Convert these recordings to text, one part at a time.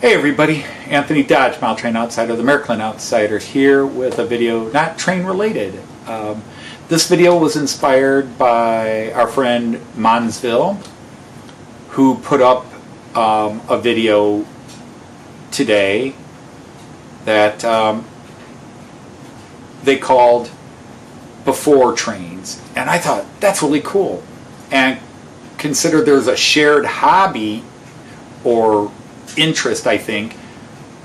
Hey everybody, Anthony Dodge, Mile Train Outsider, the American Outsider, here with a video not train related. This video was inspired by our friend Monsville, who put up a video today that they called Before Trains. And I thought, that's really cool. And consider there's a shared hobby or interest, I think,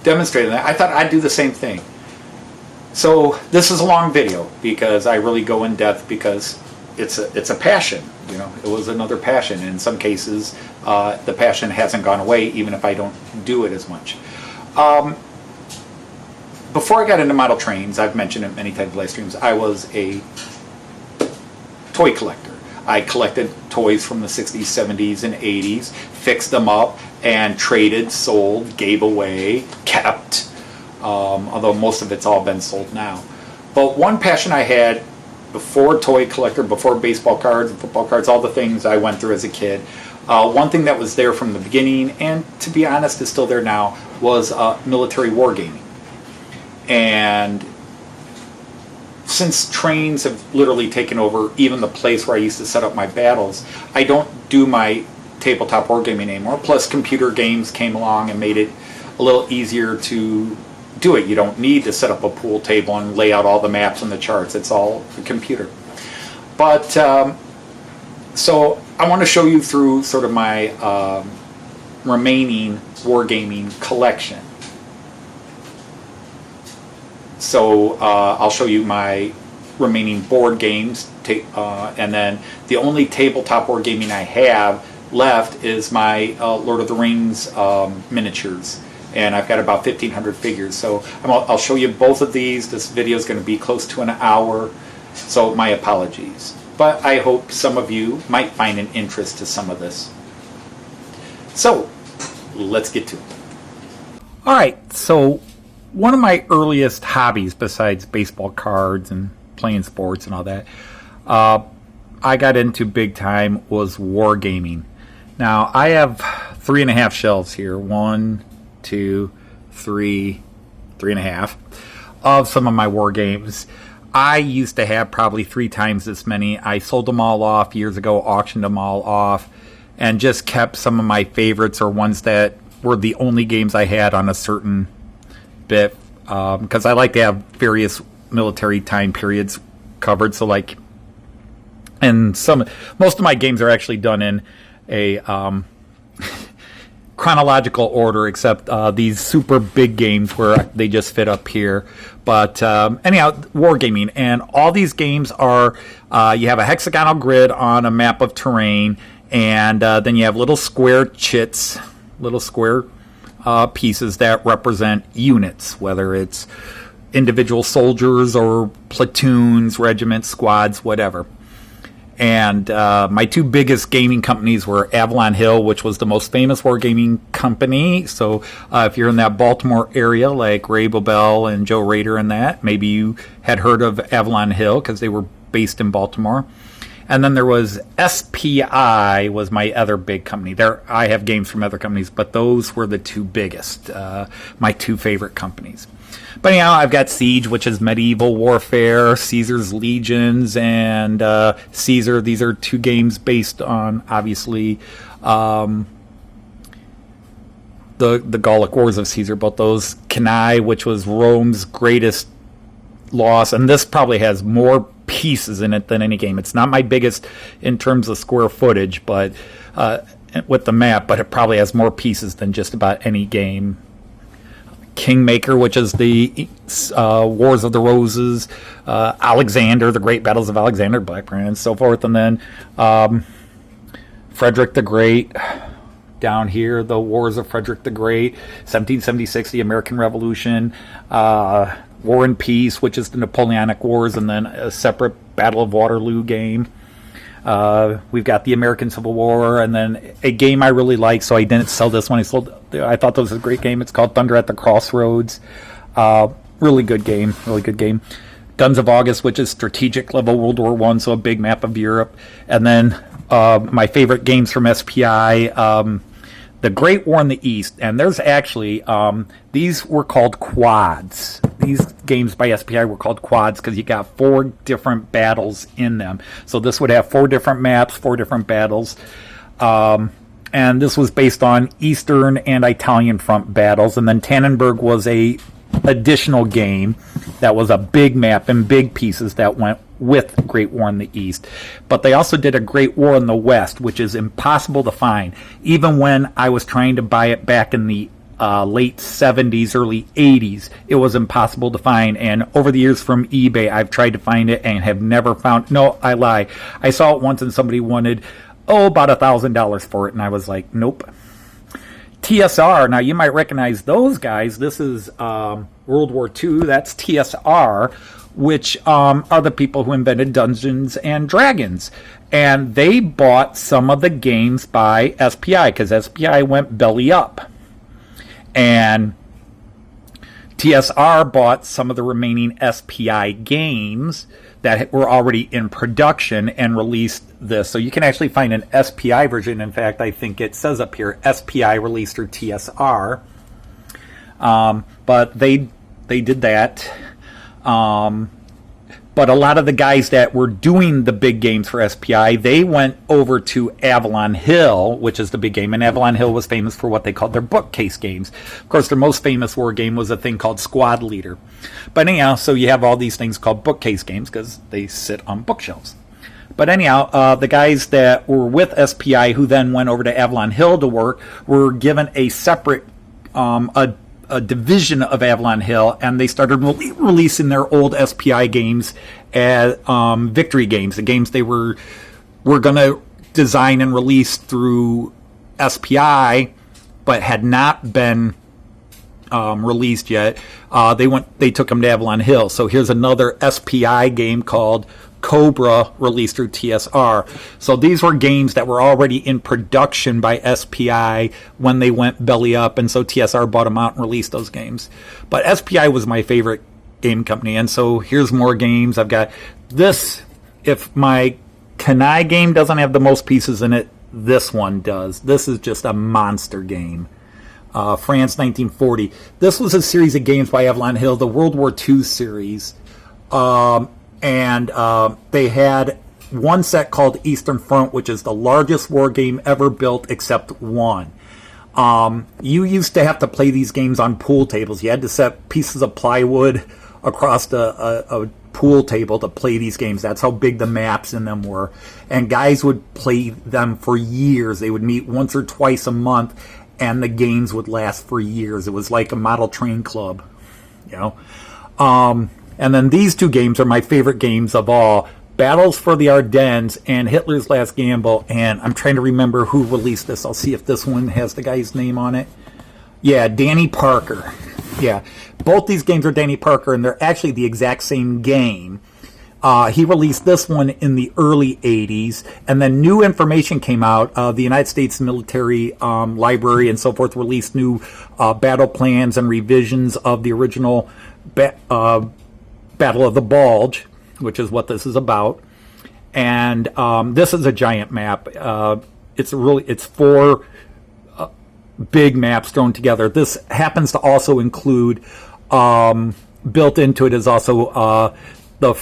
demonstrating that. I thought I'd do the same thing. So this is a long video because I really go in depth because it's a passion. You know, it was another passion. In some cases, the passion hasn't gone away, even if I don't do it as much. Before I got into model trains, I've mentioned it many times in live streams, I was a toy collector. I collected toys from the 60s, 70s, and 80s, fixed them up, and traded, sold, gave away, kept, although most of it's all been sold now. But one passion I had before toy collector, before baseball cards and football cards, all the things I went through as a kid, one thing that was there from the beginning, and to be honest is still there now, was military wargaming. And since trains have literally taken over even the place where I used to set up my battles, I don't do my tabletop wargaming anymore. Plus computer games came along and made it a little easier to do it. You don't need to set up a pool table and lay out all the maps and the charts. It's all the computer. But so I want to show you through sort of my remaining wargaming collection. So I'll show you my remaining board games, and then the only tabletop wargaming I have left is my Lord of the Rings miniatures, and I've got about 1,500 figures. So I'll show you both of these. This video is going to be close to an hour, so my apologies. But I hope some of you might find an interest to some of this. So let's get to it. All right, so one of my earliest hobbies, besides baseball cards and playing sports and all that, I got into big time was wargaming. Now, I have 3.5 shelves here. 1, 2, 3, 3.5 of some of my war games. I used to have probably 3 times this many. I sold them all off years ago, auctioned them all off, and just kept some of my favorites or ones that were the only games I had on a certain bit, because I like to have various military time periods covered. So like, and most of my games are actually done in a chronological order, except these super big games where they just fit up here. But anyhow, wargaming, and all these games are you have a hexagonal grid on a map of terrain, and then you have little square chits, little square pieces that represent units, whether it's individual soldiers or platoons, regiments, squads, whatever. And my 2 biggest gaming companies were Avalon Hill, which was the most famous wargaming company. So if you're in that Baltimore area, like Ray Bobel and Joe Rader and that, maybe you had heard of Avalon Hill because they were based in Baltimore. And then there was SPI, was my other big company. There, I have games from other companies, but those were the 2 biggest, my 2 favorite companies. But anyhow, I've got Siege, which is medieval warfare, Caesar's Legions, and Caesar. These are 2 games based on, obviously, the Gallic Wars of Caesar, but those Cannae, which was Rome's greatest loss, and this probably has more pieces in it than any game. It's not my biggest in terms of square footage, but with the map, but it probably has more pieces than just about any game. Kingmaker, which is the Wars of the Roses, Alexander, the Great Battles of Alexander, Blackburn, and so forth, and then Frederick the Great. Down here, the Wars of Frederick the Great, 1776, the American Revolution, War and Peace, which is the Napoleonic Wars, and then a separate Battle of Waterloo game. We've got the American Civil War, and then a game I really like, so I didn't sell this one. I thought this was a great game. It's called Thunder at the Crossroads. Really good game, really good game. Guns of August, which is strategic level World War I, so a big map of Europe. And then my favorite games from SPI, the Great War in the East, and there's actually, these were called quads. These games by SPI were called quads because you got 4 different battles in them. So this would have 4 different maps, 4 different battles. And this was based on Eastern and Italian front battles. And then Tannenberg was a additional game that was a big map and big pieces that went with Great War in the East. But they also did a Great War in the West, which is impossible to find. Even when I was trying to buy it back in the late 70s, early 80s, it was impossible to find. And over the years from eBay, I've tried to find it and have never found. No, I lie. I saw it once and somebody wanted, about $1,000 for it. And I was like, nope. TSR, now you might recognize those guys. This is World War II. That's TSR, which are the people who invented Dungeons and Dragons. And they bought some of the games by SPI because SPI went belly up. And TSR bought some of the remaining SPI games that were already in production and released this. So you can actually find an SPI version. In fact, I think it says up here, SPI released through TSR. But they did that. But a lot of the guys that were doing the big games for SPI, they went over to Avalon Hill, which is the big game. And Avalon Hill was famous for what they called their bookcase games. Of course, their most famous war game was a thing called Squad Leader. But anyhow, so you have all these things called bookcase games because they sit on bookshelves. But anyhow, the guys that were with SPI who then went over to Avalon Hill to work were given a separate a division of Avalon Hill, and they started releasing their old SPI games as victory games, the games they were going to design and release through SPI, but had not been released yet. They took them to Avalon Hill. So here's another SPI game called Cobra, released through TSR. So these were games that were already in production by SPI when they went belly up, and so TSR bought them out and released those games. But SPI was my favorite game company, and so here's more games. I've got this. If my Kenai game doesn't have the most pieces in it, this one does. This is just a monster game. France 1940. This was a series of games by Avalon Hill, the World War II series. And they had one set called Eastern Front, which is the largest war game ever built except one. You used to have to play these games on pool tables. You had to set pieces of plywood across a pool table to play these games. That's how big the maps in them were. And guys would play them for years. They would meet once or twice a month, and the games would last for years. It was like a model train club, you know. And then these 2 games are my favorite games of all. Battles for the Ardennes and Hitler's Last Gamble. And I'm trying to remember who released this. I'll see if this one has the guy's name on it. Yeah, Danny Parker. Yeah, both these games are Danny Parker, and they're actually the exact same game. He released this one in the early 80s, and then new information came out. The United States Military Library and so forth released new battle plans and revisions of the original Battle of the Bulge, which is what this is about. And this is a giant map. It's 4 big maps thrown together. This happens to also include, built into it is also the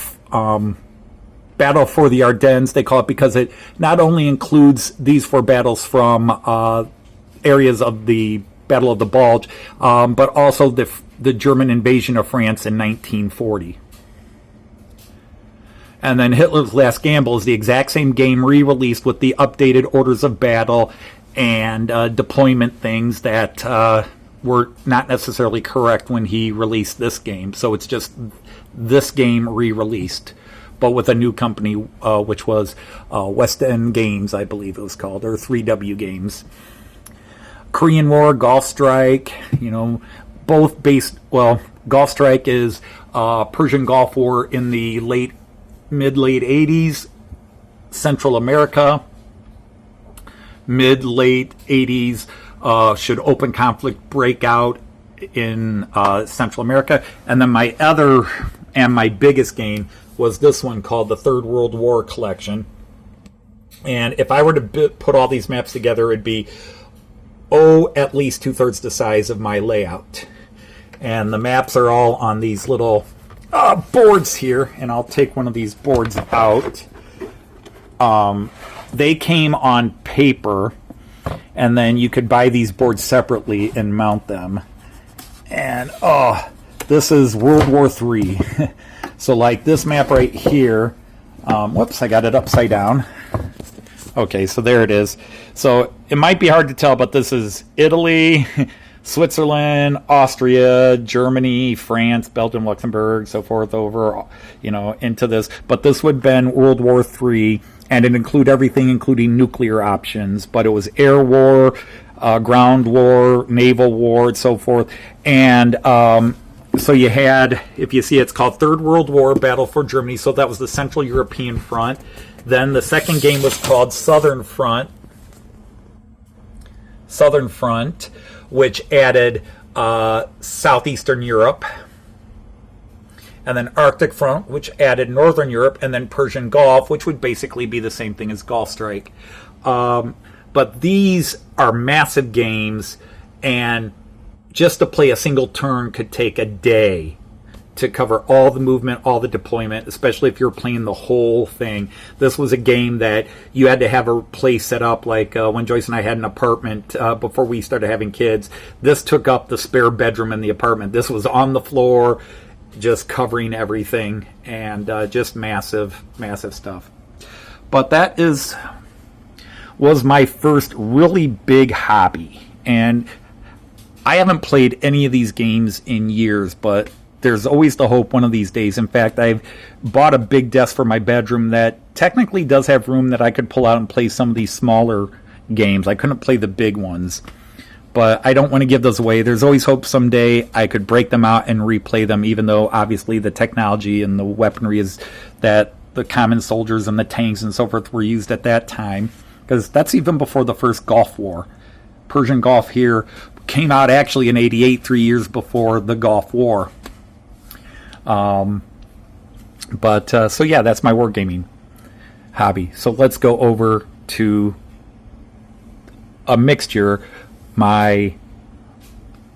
Battle for the Ardennes, they call it, because it not only includes these 4 battles from areas of the Battle of the Bulge, but also the German invasion of France in 1940. And then Hitler's Last Gamble is the exact same game re-released with the updated orders of battle and deployment things that were not necessarily correct when he released this game. So it's just this game re-released, but with a new company, which was West End Games, I believe it was called, or 3W Games. Korean War, Gulf Strike, both based, Gulf Strike is Persian Gulf War in the mid-late 80s, Central America. Mid-late 80s, should open conflict break out in Central America. And then my other and my biggest game was this one called the Third World War Collection. And if I were to put all these maps together, it'd be at least 2/3 the size of my layout. And the maps are all on these little boards here, and I'll take one of these boards out. They came on paper, and then you could buy these boards separately and mount them. And this is World War III. So like this map right here, whoops, I got it upside down. Okay, so there it is. So it might be hard to tell, but this is Italy, Switzerland, Austria, Germany, France, Belgium, Luxembourg, so forth over, into this. But this would have been World War III, and it include everything, including nuclear options. But it was air war, ground war, naval war, and so forth. And so you had, if you see, it's called Third World War, Battle for Germany. So that was the Central European Front. Then the second game was called Southern Front, which added Southeastern Europe. And then Arctic Front, which added Northern Europe, and then Persian Gulf, which would basically be the same thing as Gulf Strike. But these are massive games, and just to play a single turn could take a day to cover all the movement, all the deployment, especially if you're playing the whole thing. This was a game that you had to have a place set up, like when Joyce and I had an apartment before we started having kids. This took up the spare bedroom in the apartment. This was on the floor, just covering everything, and just massive, massive stuff. But that was my first really big hobby. And I haven't played any of these games in years, but there's always the hope one of these days. In fact, I've bought a big desk for my bedroom that technically does have room that I could pull out and play some of these smaller games. I couldn't play the big ones, but I don't want to give those away. There's always hope someday I could break them out and replay them, even though obviously the technology and the weaponry is that the common soldiers and the tanks and so forth were used at that time, because that's even before the first Gulf War. Persian Gulf here came out actually in '88, 3 years before the Gulf War. So yeah, that's my wargaming hobby. So let's go over to a mixture, my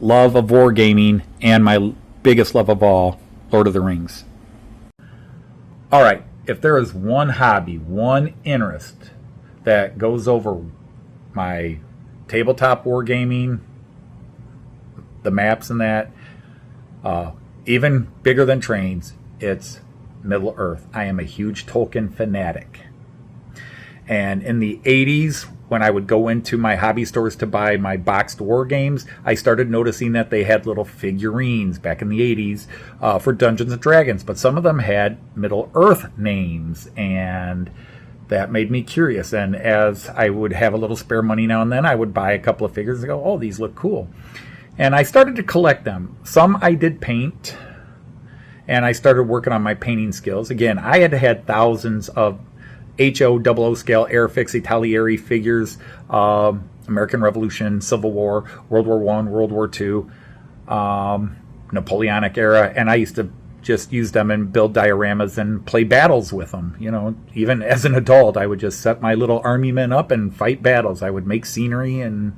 love of wargaming and my biggest love of all, Lord of the Rings. All right, if there is one hobby, one interest that goes over my tabletop wargaming, the maps and that, even bigger than trains, it's Middle Earth. I am a huge Tolkien fanatic. And in the 80s, when I would go into my hobby stores to buy my boxed war games, I started noticing that they had little figurines back in the 80s for Dungeons and Dragons, but some of them had Middle Earth names, and that made me curious. And as I would have a little spare money now and then, I would buy a couple of figures and go, oh, these look cool. And I started to collect them. Some I did paint, and I started working on my painting skills. Again, I had thousands of HO, scale, Airfix, Italieri figures, American Revolution, Civil War, World War I, World War II, Napoleonic era, and I used to just use them and build dioramas and play battles with them. Even as an adult, I would just set my little army men up and fight battles. I would make scenery and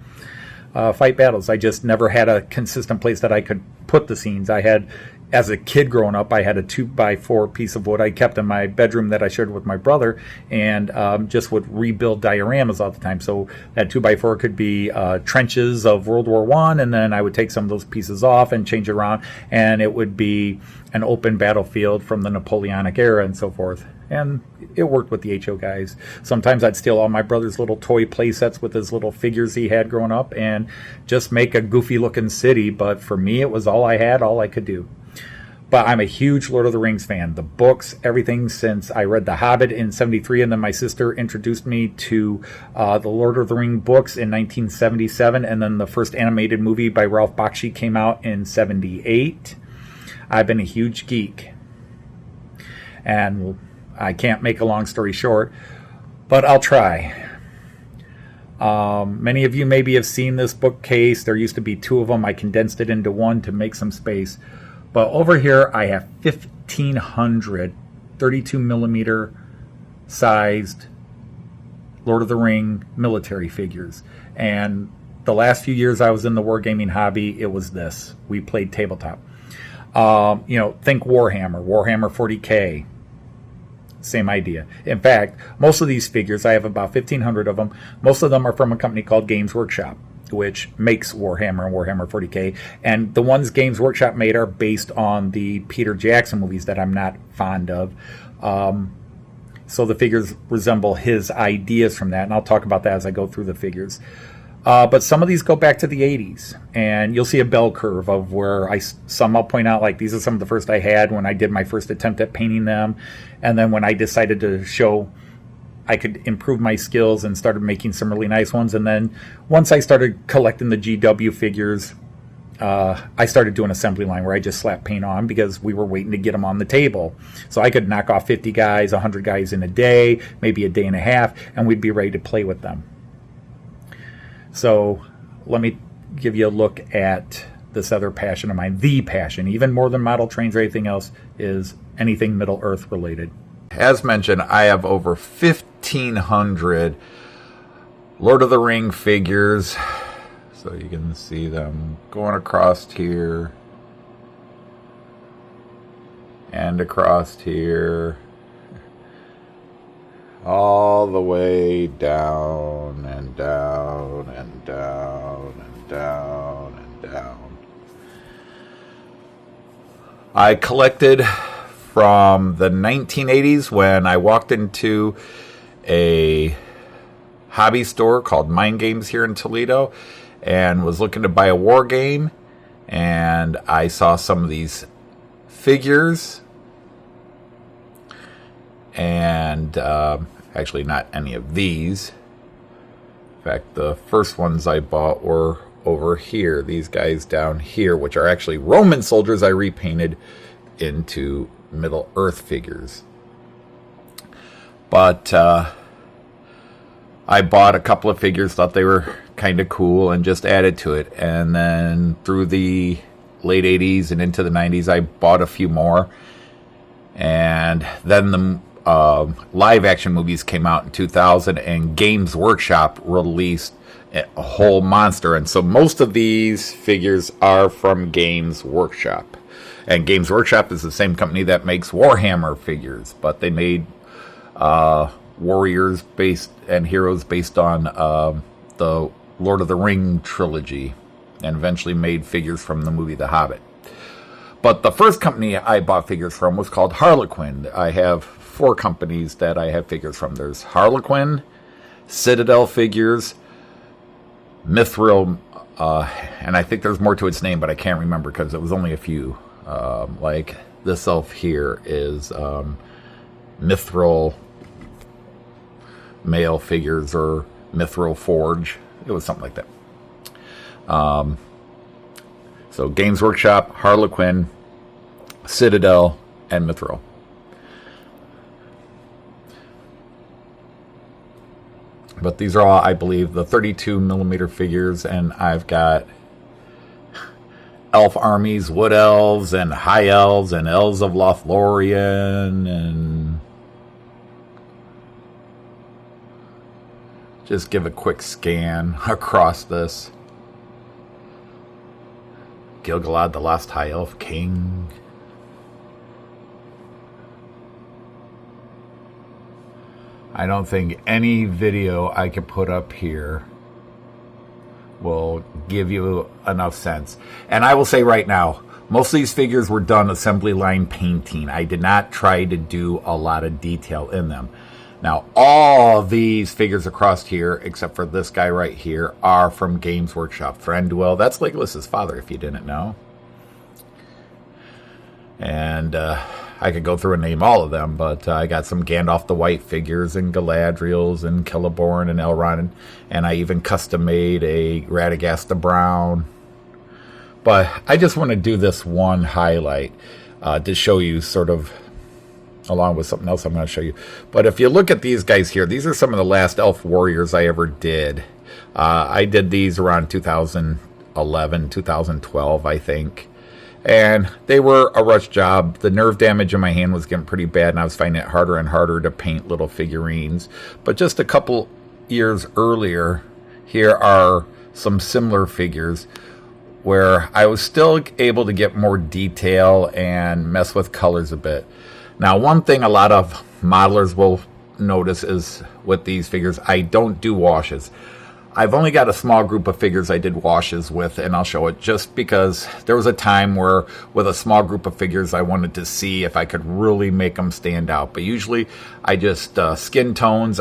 fight battles. I just never had a consistent place that I could put the scenes. I had, as a kid growing up, I had a 2x4 piece of wood I kept in my bedroom that I shared with my brother, and just would rebuild dioramas all the time. So that 2x4 could be trenches of World War I, and then I would take some of those pieces off and change it around, and it would be an open battlefield from the Napoleonic era and so forth. And it worked with the HO guys. Sometimes I'd steal all my brother's little toy play sets with his little figures he had growing up and just make a goofy looking city. But for me, it was all I had, all I could do. But I'm a huge Lord of the Rings fan. The books, everything since I read The Hobbit in '73, and then my sister introduced me to the Lord of the Rings books in 1977, and then the first animated movie by Ralph Bakshi came out in '78. I've been a huge geek. And I can't make a long story short, but I'll try. Many of you maybe have seen this bookcase. There used to be two of them. I condensed it into one to make some space. But over here I have 1,500 32 millimeter sized Lord of the Ring military figures. And the last few years I was in the wargaming hobby, it was this. We played tabletop. Think Warhammer, Warhammer 40K. Same idea. In fact, most of these figures, I have about 1,500 of them. Most of them are from a company called Games Workshop, which makes Warhammer and Warhammer 40K. And the ones Games Workshop made are based on the Peter Jackson movies that I'm not fond of. So the figures resemble his ideas from that, and I'll talk about that as I go through the figures. But some of these go back to the 80s, and you'll see a bell curve of where some I'll point out, like these are some of the first I had when I did my first attempt at painting them, and then when I decided to show I could improve my skills and started making some really nice ones. And then once I started collecting the GW figures, I started doing assembly line where I just slapped paint on because we were waiting to get them on the table. So I could knock off 50 guys, 100 guys in a day, maybe a day and a half, and we'd be ready to play with them. So let me give you a look at this other passion of mine. The passion, even more than model trains or anything else, is anything Middle-earth related. As mentioned, I have over 1,500 Lord of the Ring figures. So you can see them going across here and across here, all the way down and down and down and down and down. I collected from the 1980s when I walked into a hobby store called Mind Games here in Toledo and was looking to buy a war game, and I saw some of these figures, and actually not any of these. In fact, the first ones I bought were over here, these guys down here, which are actually Roman soldiers I repainted into Middle-earth figures. But I bought a couple of figures, thought they were kind of cool, and just added to it. And then through the late 80s and into the 90s, I bought a few more. And then the live action movies came out in 2000, and Games Workshop released a whole monster. And so most of these figures are from Games Workshop. And Games Workshop is the same company that makes Warhammer figures, but they made warriors based and heroes based on the Lord of the Ring trilogy, and eventually made figures from the movie The Hobbit. But the first company I bought figures from was called Harlequin. I have 4 companies that I have figures from. There's Harlequin, Citadel Figures, Mithril, and I think there's more to its name, but I can't remember because it was only a few. Like this elf here is Mithril Male Figures or Mithril Forge. It was something like that. So Games Workshop, Harlequin, Citadel, and Mithril. But these are all, I believe, the 32 millimeter figures, and I've got elf armies, wood elves, and high elves, and elves of Lothlorien, and just give a quick scan across this. Gil-galad, the Last High Elf King. I don't think any video I could put up here will give you enough sense. And I will say right now, most of these figures were done assembly line painting. I did not try to do a lot of detail in them. Now, all these figures across here, except for this guy right here, are from Games Workshop. Thranduil, that's Legolas's father, if you didn't know. And I could go through and name all of them, but I got some Gandalf the White figures, and Galadriels, and Celeborn, and Elrond, and I even custom-made a Radagast the Brown. But I just want to do this one highlight to show you sort of, along with something else I'm going to show you. But if you look at these guys here, these are some of the last elf warriors I ever did. I did these around 2011, 2012, I think. And they were a rush job. The nerve damage in my hand was getting pretty bad, and I was finding it harder and harder to paint little figurines. But just a couple years earlier, here are some similar figures where I was still able to get more detail and mess with colors a bit. Now, one thing a lot of modelers will notice is with these figures, I don't do washes. I've only got a small group of figures I did washes with, and I'll show it just because there was a time where with a small group of figures I wanted to see if I could really make them stand out. But usually I just skin tones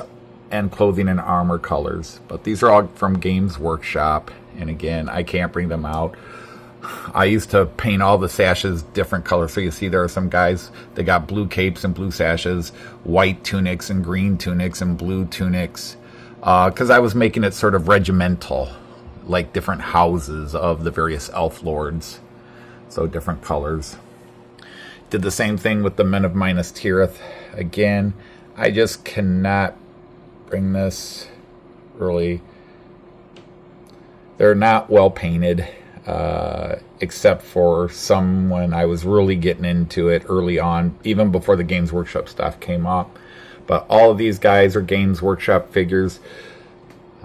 and clothing and armor colors. But these are all from Games Workshop, and again, I can't bring them out. I used to paint all the sashes different colors. So you see there are some guys, they got blue capes and blue sashes, white tunics and green tunics and blue tunics. Because I was making it sort of regimental, like different houses of the various elf lords. So different colors. Did the same thing with the Men of Minas Tirith. Again, I just cannot bring this really. They're not well painted, except for some when I was really getting into it early on, even before the Games Workshop stuff came up. But all of these guys are Games Workshop figures.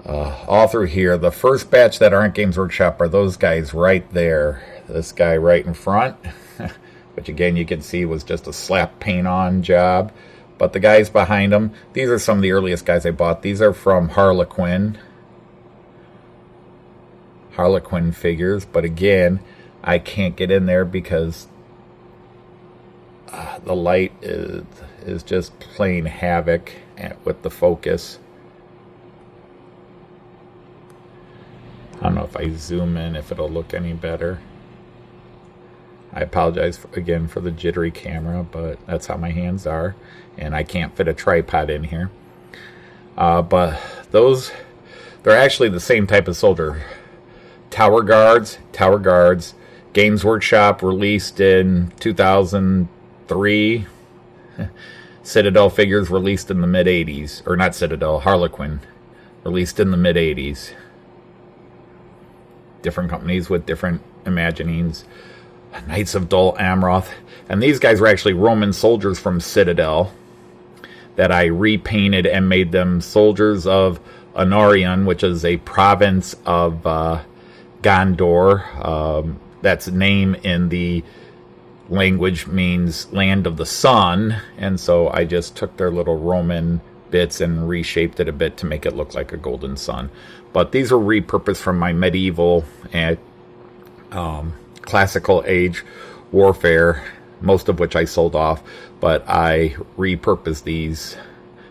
All through here, the first batch that aren't Games Workshop are those guys right there. This guy right in front, which again you can see was just a slap paint on job. But the guys behind them, these are some of the earliest guys I bought. These are from Harlequin figures. But again, I can't get in there because the light is just playing havoc with the focus. I don't know if I zoom in if it'll look any better. I apologize again for the jittery camera, but that's how my hands are, and I can't fit a tripod in here. But those, they're actually the same type of soldier. Tower Guards. Games Workshop released in 2003. Citadel figures released in the mid-80s. Or not Citadel, Harlequin. Released in the mid-80s. Different companies with different imaginings. Knights of Dol Amroth. And these guys were actually Roman soldiers from Citadel that I repainted and made them soldiers of Anorion, which is a province of Gondor. That's name in the language means land of the sun, and so I just took their little Roman bits and reshaped it a bit to make it look like a golden sun. But these are repurposed from my medieval and classical age warfare, most of which I sold off, but I repurposed these.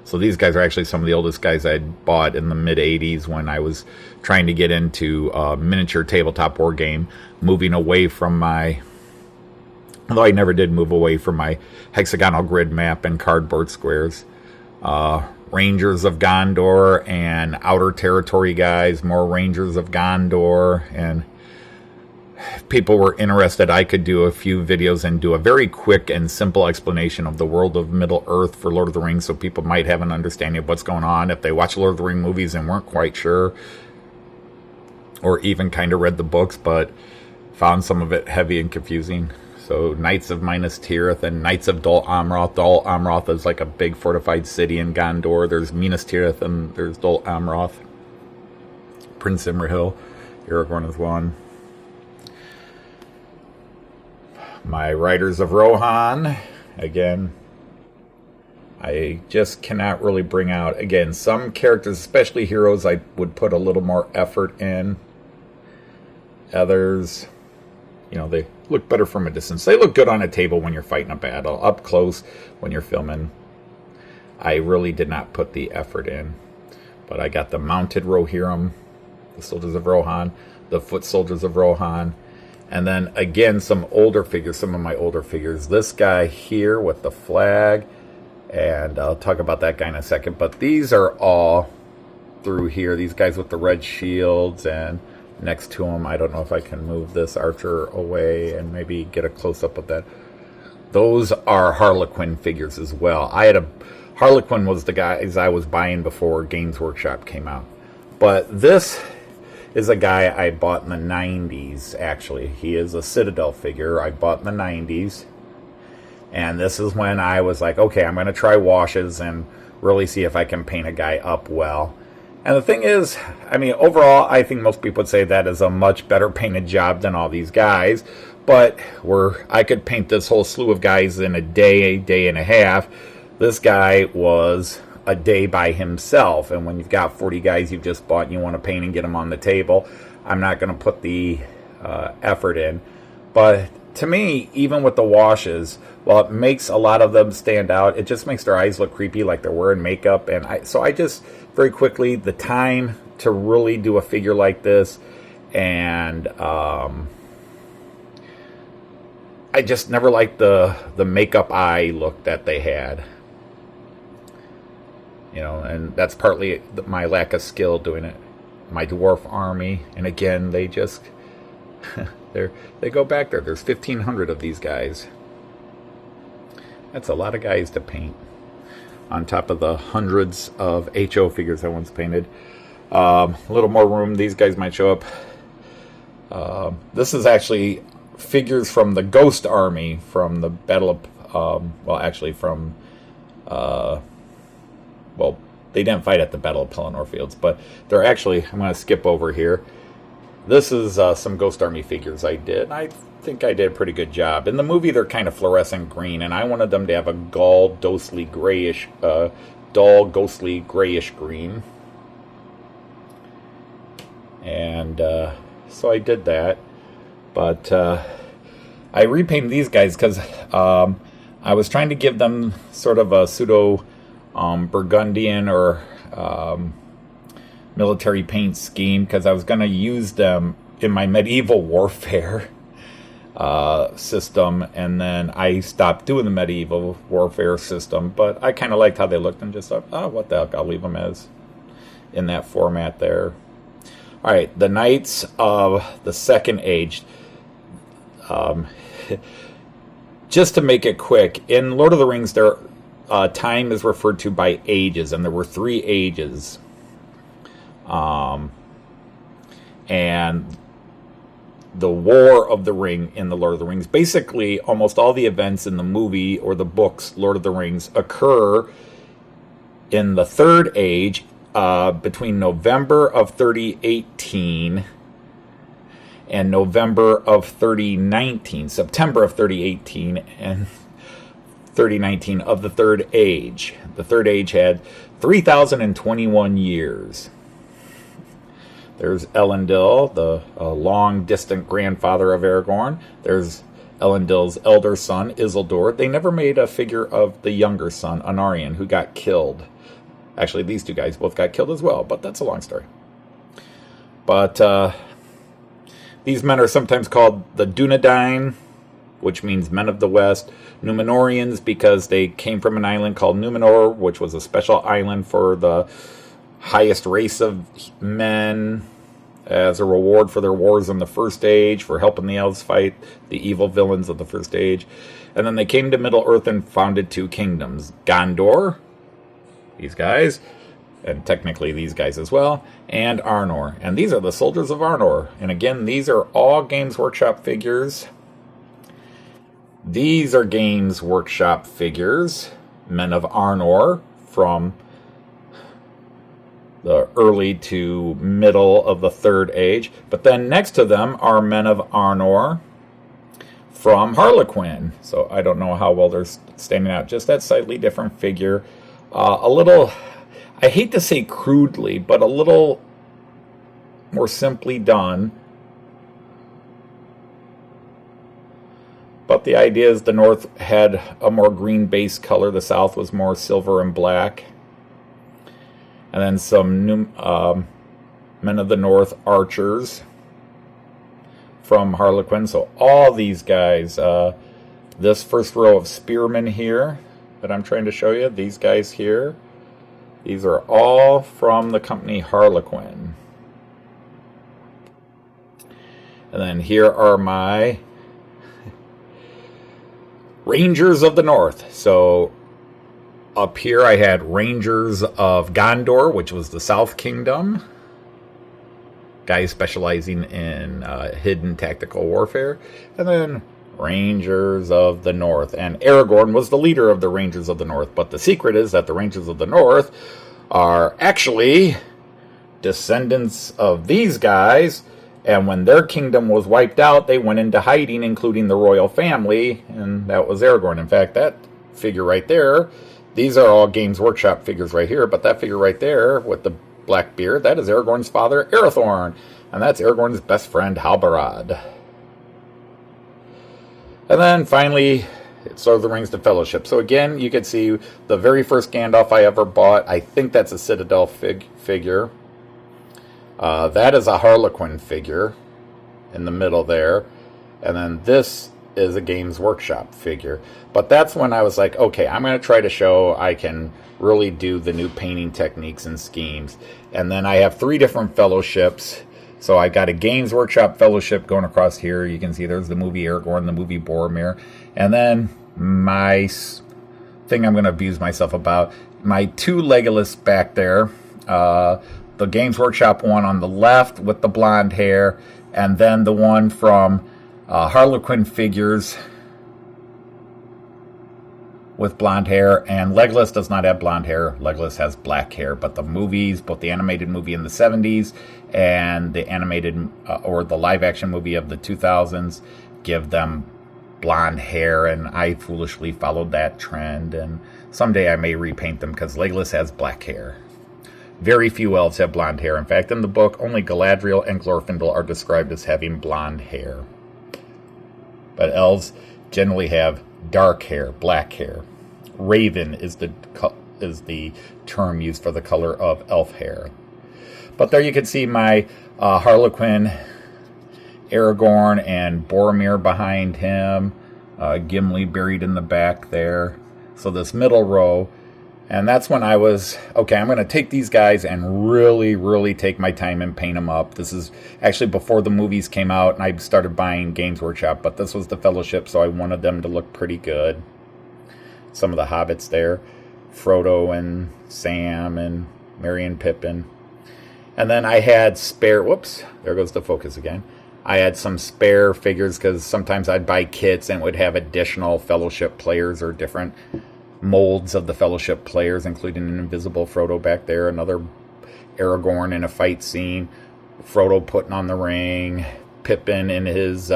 So these guys are actually some of the oldest guys I'd bought in the mid-80s when I was trying to get into miniature tabletop war game, moving away from my, although I never did move away from my hexagonal grid map and cardboard squares. Rangers of Gondor and Outer Territory guys, more Rangers of Gondor, and if people were interested, I could do a few videos and do a very quick and simple explanation of the world of Middle-earth for Lord of the Rings, so people might have an understanding of what's going on if they watch Lord of the Rings movies and weren't quite sure, or even kind of read the books but found some of it heavy and confusing. So Knights of Minas Tirith and Knights of Dol Amroth. Dol Amroth is like a big fortified city in Gondor. There's Minas Tirith and there's Dol Amroth. Prince Imrahil. Aragorn is one. My Riders of Rohan. Again, I just cannot really bring out. Again, some characters, especially heroes, I would put a little more effort in. Others, you know, they look better from a distance. They look good on a table when you're fighting a battle. Up close, when you're filming, I really did not put the effort in. But I got the mounted Rohirrim, the soldiers of Rohan, the foot soldiers of Rohan, and then again some older figures, some of my older figures. This guy here with the flag, and I'll talk about that guy in a second. But these are all through here. These guys with the red shields, and next to him, I don't know if I can move this archer away and maybe get a close-up of that. Those are Harlequin figures as well. Harlequin was the guys I was buying before Games Workshop came out. But this is a guy I bought in the 90s, actually. He is a Citadel figure I bought in the 90s. And this is when I was like, okay, I'm going to try washes and really see if I can paint a guy up well. And the thing is, I mean, overall, I think most people would say that is a much better painted job than all these guys. But I could paint this whole slew of guys in a day and a half. This guy was a day by himself. And when you've got 40 guys you've just bought and you want to paint and get them on the table, I'm not going to put the effort in. But to me, even with the washes, while it makes a lot of them stand out, it just makes their eyes look creepy, like they're wearing makeup. And so I just, very quickly, the time to really do a figure like this, and I just never liked the makeup eye look that they had. You know, and that's partly my lack of skill doing it. My dwarf army, and again, they just they go back there. There's 1,500 of these guys. That's a lot of guys to paint, on top of the hundreds of HO figures I once painted. A little more room. These guys might show up. This is actually figures from the Ghost Army from the Battle of, well, they didn't fight at the Battle of Pelennor Fields, but they're actually, I'm going to skip over here. This is some Ghost Army figures I did. I think I did a pretty good job. In the movie, they're kind of fluorescent green, and I wanted them to have a dull, ghostly grayish green. And so I did that. But I repainted these guys because I was trying to give them sort of a pseudo Burgundian or military paint scheme, because I was going to use them in my medieval warfare system, and then I stopped doing the medieval warfare system, but I kind of liked how they looked and just thought, oh, what the heck, I'll leave them as in that format there. All right, the Knights of the Second Age. Just to make it quick, in Lord of the Rings, there time is referred to by ages, and there were 3 ages. And the War of the Ring in the Lord of the Rings, basically almost all the events in the movie or the books Lord of the Rings occur in the Third Age, between November of 3018 and November of 3019, September of 3018 and 3019 of the Third Age. The Third Age had 3,021 years. There's Elendil, the long-distant grandfather of Aragorn. There's Elendil's elder son, Isildur. They never made a figure of the younger son, Anarion, who got killed. Actually, these 2 guys both got killed as well, but that's a long story. But these men are sometimes called the Dunedain, which means men of the West. Numenorians, because they came from an island called Numenor, which was a special island for the highest race of men as a reward for their wars in the First Age, for helping the elves fight the evil villains of the First Age. And then they came to Middle-earth and founded 2 kingdoms. Gondor, these guys, and technically these guys as well, and Arnor. And these are the soldiers of Arnor. And again, these are all Games Workshop figures. These are Games Workshop figures, Men of Arnor, from the early to middle of the Third Age. But then next to them are Men of Arnor from Harlequin. So I don't know how well they're standing out. Just that slightly different figure. A little, I hate to say crudely, but a little more simply done. But the idea is the North had a more green base color. The South was more silver and black. And then some new Men of the North archers from Harlequin. So all these guys, this first row of spearmen here that I'm trying to show you, these guys here, these are all from the company Harlequin. And then here are my Rangers of the North. So up here I had Rangers of Gondor, which was the South Kingdom. Guys specializing in hidden tactical warfare. And then Rangers of the North. And Aragorn was the leader of the Rangers of the North. But the secret is that the Rangers of the North are actually descendants of these guys. And when their kingdom was wiped out, they went into hiding, including the royal family, and that was Aragorn. In fact, that figure right there, these are all Games Workshop figures right here, but that figure right there with the black beard, that is Aragorn's father, Arathorn, and that's Aragorn's best friend, Halbarad. And then finally, it's Lord of the Rings, The Fellowship. So again, you can see the very first Gandalf I ever bought. I think that's a Citadel figure. That is a Harlequin figure in the middle there. And then this is a Games Workshop figure. But that's when I was like, okay, I'm going to try to show I can really do the new painting techniques and schemes. And then I have 3 different fellowships. So I got a Games Workshop fellowship going across here. You can see there's the movie Aragorn, the movie Boromir. And then my thing I'm going to abuse myself about, my 2 Legolas back there. The Games Workshop one on the left with the blonde hair. And then the one from Harlequin Figures with blonde hair. And Legolas does not have blonde hair. Legolas has black hair. But the movies, both the animated movie in the 70s and the animated or the live action movie of the 2000s give them blonde hair. And I foolishly followed that trend. And someday I may repaint them because Legolas has black hair. Very few elves have blonde hair. In fact, in the book, only Galadriel and Glorfindel are described as having blonde hair. But elves generally have dark hair, black hair. Raven is the term used for the color of elf hair. But there you can see my Harlequin, Aragorn, and Boromir behind him. Gimli buried in the back there. So this middle row. And that's when I was, okay, I'm going to take these guys and really, really take my time and paint them up. This is actually before the movies came out and I started buying Games Workshop, but this was the Fellowship, so I wanted them to look pretty good. Some of the hobbits there, Frodo and Sam and Merry and Pippin. And then I had spare, whoops, there goes the focus again. I had some spare figures because sometimes I'd buy kits and would have additional Fellowship players or different molds of the Fellowship players, including an invisible Frodo back there, another Aragorn in a fight scene, Frodo putting on the ring, Pippin in his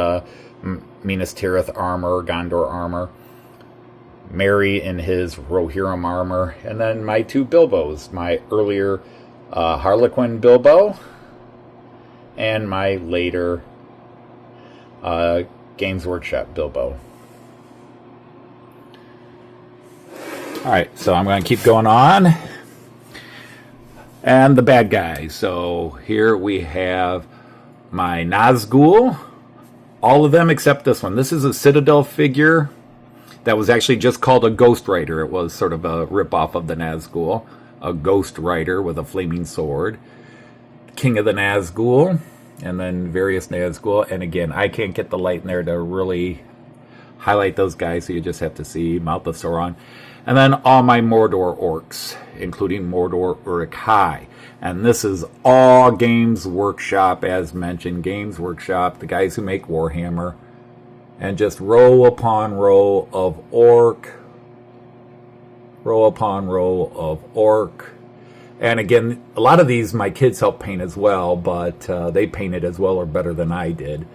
Minas Tirith armor, Gondor armor, Merry in his Rohirrim armor, and then my 2 Bilbos, my earlier Harlequin Bilbo and my later Games Workshop Bilbo. Alright, so I'm going to keep going on. And the bad guys. So here we have my Nazgul. All of them except this one. This is a Citadel figure that was actually just called a Ghost Rider. It was sort of a ripoff of the Nazgul. A Ghost Rider with a flaming sword. King of the Nazgul. And then various Nazgul. And again, I can't get the light in there to really highlight those guys, so you just have to see Mouth of Sauron. And then all my Mordor orcs, including Mordor Uruk-hai. And this is all Games Workshop, as mentioned. Games Workshop, the guys who make Warhammer. And just row upon row of orc. Row upon row of orc. And again, a lot of these my kids help paint as well, but they painted as well or better than I did.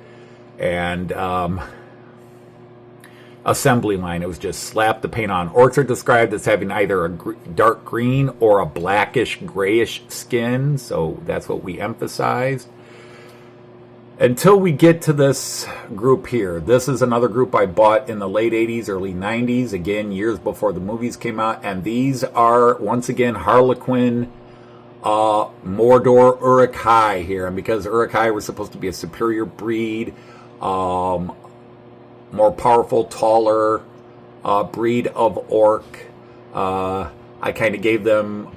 And assembly line, it was just slap the paint on. Orcs are described as having either a dark green or a blackish grayish skin, so that's what we emphasized. Until we get to this group here. This is another group I bought in the late 80s, early 90s, again years before the movies came out, and these are once again Harlequin Mordor Uruk-hai here. And because Uruk-hai was supposed to be a superior breed, more powerful, taller breed of orc, I kind of gave them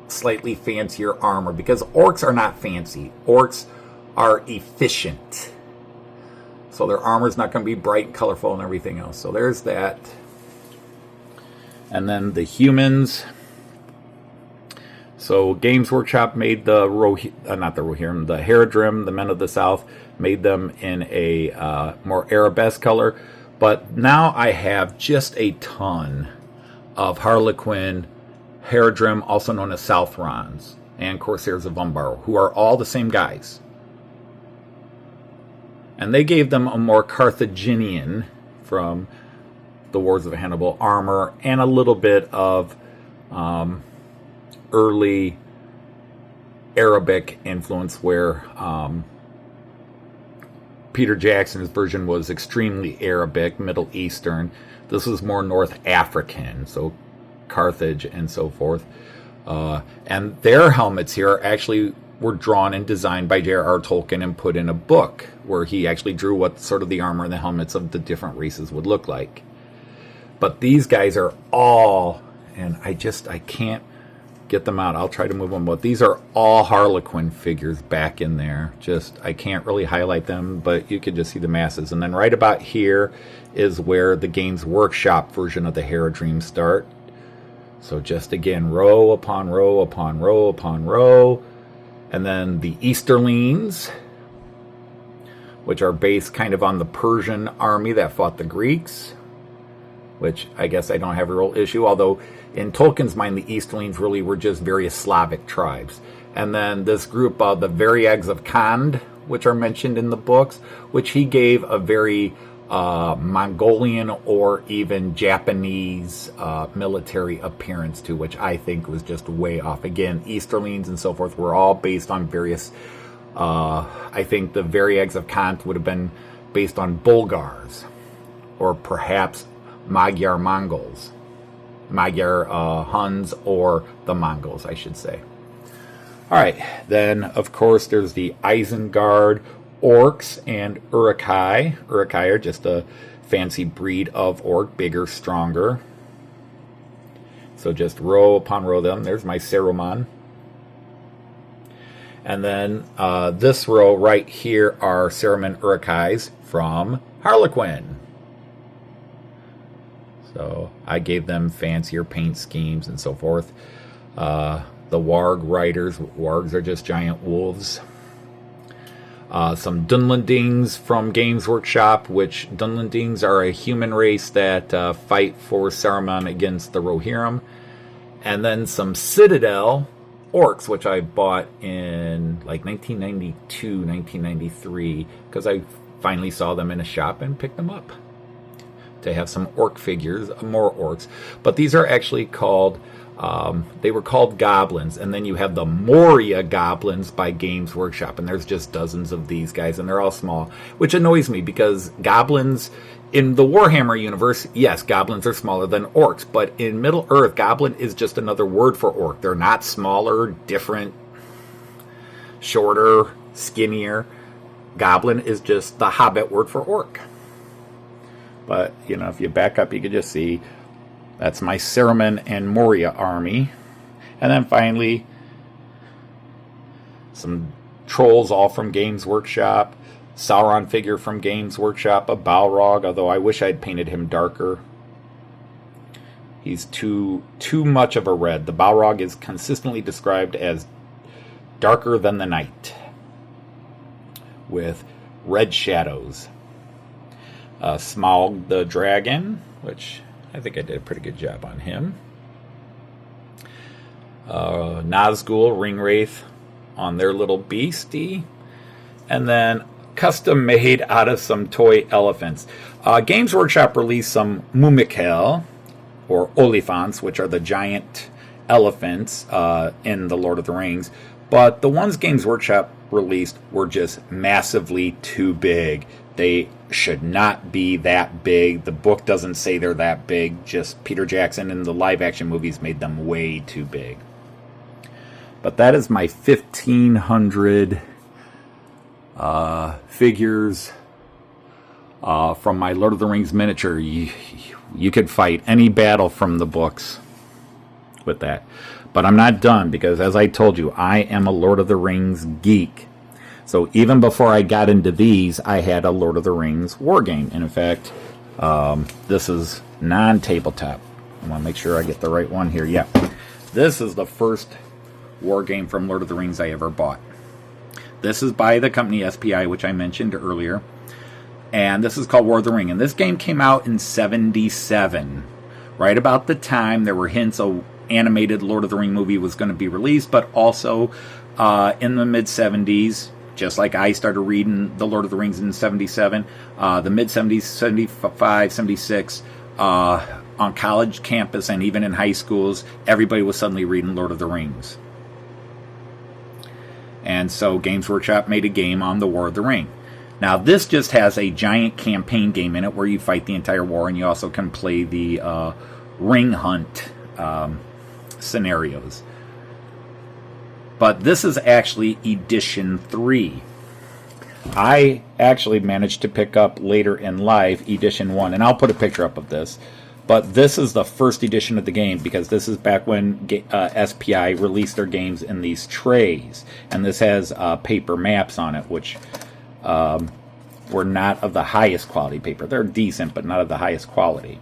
slightly fancier armor because orcs are not fancy. Orcs are efficient. So their armor's not going to be bright and colorful and everything else. So there's that. And then the humans. So Games Workshop made the not the Rohirrim, the Haradrim, the Men of the South, made them in a more arabesque color. But now I have just a ton of Harlequin Haradrim, also known as Southrons. and Corsairs of Umbar, who are all the same guys. And they gave them a more Carthaginian, from the Wars of Hannibal, armor, and a little bit of early Arabic influence, where Peter Jackson's version was extremely Arabic, Middle Eastern. This was more North African, so Carthage and so forth. And their helmets here actually were drawn and designed by J.R.R. Tolkien and put in a book where he actually drew what sort of the armor and the helmets of the different races would look like. But these guys are all, and I can't get them out. I'll try to move them, but these are all Harlequin figures back in there. I can't really highlight them, but you can just see the masses. And then right about here is where the Games Workshop version of the Haradrim start. So just again, row upon row upon row upon row. And then the Easterlings, which are based kind of on the Persian army that fought the Greeks, which I guess I don't have a real issue, although in Tolkien's mind, the Easterlings really were just various Slavic tribes. And then this group of the Varyags of Khand, which are mentioned in the books, which he gave a very Mongolian or even Japanese military appearance to, which I think was just way off. Again, Easterlings and so forth were all based on various, I think the Varyags of Khand would have been based on Bulgars, or perhaps Magyar Mongols. Magyar Huns, or the Mongols, I should say. All right, then, of course, there's the Isengard, Orcs, and Uruk-hai. Uruk-hai are just a fancy breed of orc, bigger, stronger. So just row upon row them. There's my Saruman. And then this row right here are Saruman Uruk-hais from Harlequin. So I gave them fancier paint schemes and so forth. The Warg riders. Wargs are just giant wolves. Some Dunlendings from Games Workshop, which Dunlendings are a human race that fight for Saruman against the Rohirrim. And then some Citadel Orcs, which I bought in like 1992, 1993, because I finally saw them in a shop and picked them up to have some orc figures, more orcs. But these are actually called, they were called goblins. And then you have the Moria goblins by Games Workshop. And there's just dozens of these guys, and they're all small, which annoys me because goblins in the Warhammer universe, yes, goblins are smaller than orcs. But in Middle Earth, goblin is just another word for orc. They're not smaller, different, shorter, skinnier. Goblin is just the Hobbit word for orc. But, you know, if you back up, you can just see that's my Saruman and Moria army. And then finally, some trolls, all from Games Workshop. Sauron figure from Games Workshop. A Balrog, although I wish I'd painted him darker. He's too much of a red. The Balrog is consistently described as darker than the night, with red shadows. Smaug the dragon, which I think I did a pretty good job on him. Nazgul, Ringwraith on their little beastie. And then custom made out of some toy elephants. Games Workshop released some Mumikel, or Olifants, which are the giant elephants in The Lord of the Rings. But the ones Games Workshop released were just massively too big. They should not be that big. The book doesn't say they're that big. Just Peter Jackson and the live-action movies made them way too big. But that is my 1,500 figures from my Lord of the Rings miniature. You could fight any battle from the books with that. But I'm not done, because as I told you, I am a Lord of the Rings geek. So even before I got into these, I had a Lord of the Rings war game. And in fact, this is non-tabletop. I want to make sure I get the right one here. Yeah, this is the first war game from Lord of the Rings I ever bought. This is by the company SPI, which I mentioned earlier. And this is called War of the Ring. And this game came out in 1977. Right about the time there were hints of animated Lord of the Ring movie was going to be released, but also in the mid-70s, just like I started reading The Lord of the Rings in 77, the mid-70s, 75, 76, on college campus and even in high schools, everybody was suddenly reading Lord of the Rings. And so Games Workshop made a game on the War of the Ring. Now, this just has a giant campaign game in it where you fight the entire war, and you also can play the ring hunt scenarios. But this is actually Edition 3. I actually managed to pick up later in life Edition 1, and I'll put a picture up of this. But this is the first edition of the game, because this is back when SPI released their games in these trays. And this has paper maps on it, which were not of the highest quality paper. They're decent, but not of the highest quality.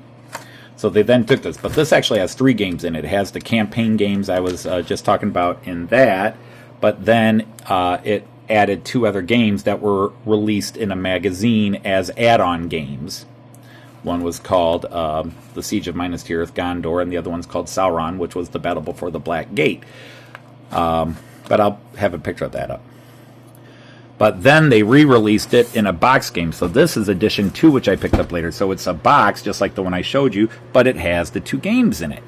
So they then took this. But this actually has 3 games in it. It has the campaign games I was just talking about in that. But then it added 2 other games that were released in a magazine as add-on games. One was called The Siege of Minas Tirith, Gondor, and the other one's called Sauron, which was the battle before the Black Gate. But I'll have a picture of that up. But then they re-released it in a box game. So this is Edition 2, which I picked up later. So it's a box, just like the one I showed you, but it has the 2 games in it.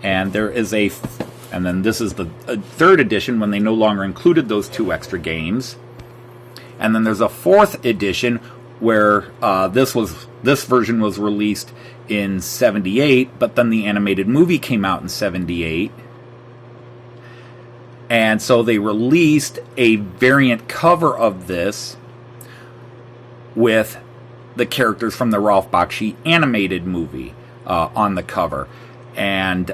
And there is and then this is the 3rd edition, when they no longer included those 2 extra games. And then there's a 4th edition where this version was released in 78, but then the animated movie came out in 78. And so they released a variant cover of this with the characters from the Ralph Bakshi animated movie on the cover. And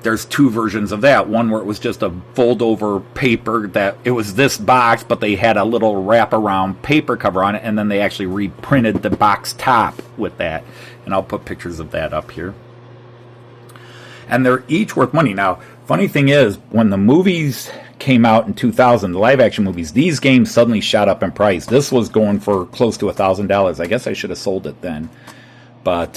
there's 2 versions of that. One where it was just a fold-over paper, that it was this box, but they had a little wraparound paper cover on it, and then they actually reprinted the box top with that. And I'll put pictures of that up here. And they're each worth money. Now, funny thing is, when the movies came out in 2000, the live-action movies, these games suddenly shot up in price. This was going for close to $1,000. I guess I should have sold it then. But...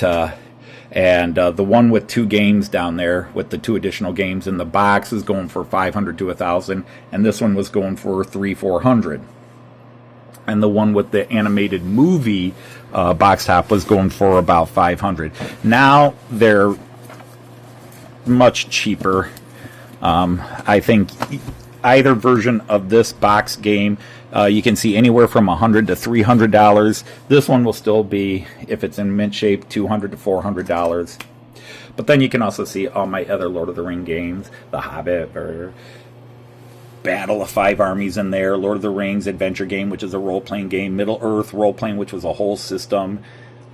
the one with 2 games down there, with the 2 additional games in the box, is going for $500 to $1,000, and this one was going for $300-400. And the one with the animated movie box top was going for about $500. Now they're much cheaper. I think either version of this box game, you can see anywhere from $100 to $300. This one will still be, if it's in mint shape, $200 to $400. But then you can also see all my other Lord of the Ring games, The Hobbit, or Battle of 5 Armies in there, Lord of the Rings adventure game, which is a role-playing game, Middle-earth role-playing, which was a whole system.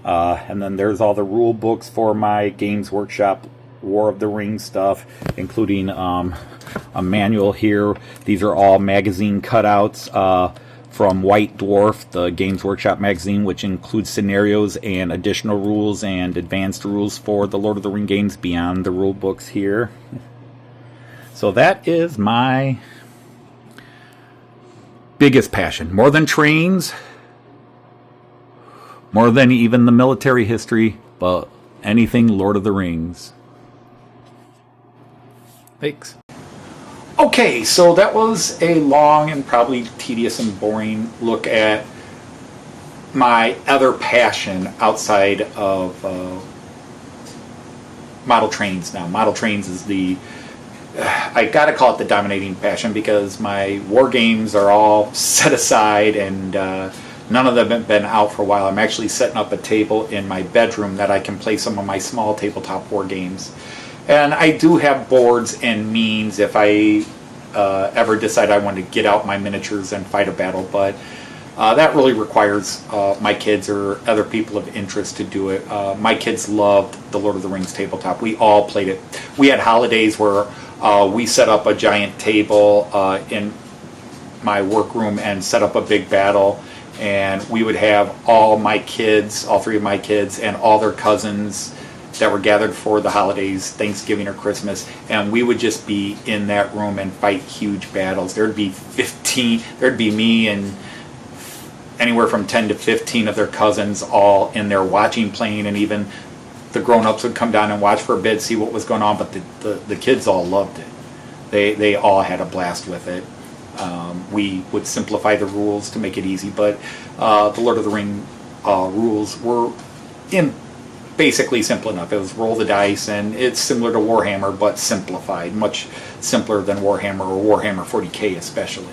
And then there's all the rule books for my Games Workshop War of the Rings stuff, including a manual here. These are all magazine cutouts from White Dwarf, the Games Workshop magazine, which includes scenarios and additional rules and advanced rules for the Lord of the Ring games beyond the rule books here. So that is my biggest passion. More than trains, more than even the military history, but anything Lord of the Rings. Thanks. Okay, so that was a long and probably tedious and boring look at my other passion outside of model trains now. Model trains is I gotta call it the dominating passion, because my war games are all set aside and none of them have been out for a while. I'm actually setting up a table in my bedroom that I can play some of my small tabletop war games. And I do have boards and means if I ever decide I want to get out my miniatures and fight a battle, but that really requires my kids or other people of interest to do it. My kids loved the Lord of the Rings tabletop. We all played it. We had holidays where we set up a giant table in my workroom and set up a big battle, and we would have all 3 of my kids and all their cousins that were gathered for the holidays, Thanksgiving or Christmas, and we would just be in that room and fight huge battles. There'd be me and anywhere from 10 to 15 of their cousins all in there watching, playing, and even the grown-ups would come down and watch for a bit, see what was going on, but the kids all loved it. They all had a blast with it. We would simplify the rules to make it easy, but the Lord of the Ring rules were basically simple enough. It was roll the dice, and it's similar to Warhammer, but simplified, much simpler than Warhammer or Warhammer 40K especially.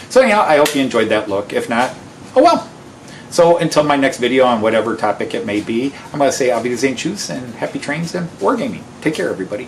So anyhow, I hope you enjoyed that look. If not, oh well. So until my next video on whatever topic it may be, I'm going to say Auf Wiedersehen, tschüss, and happy trains and wargaming. Take care, everybody.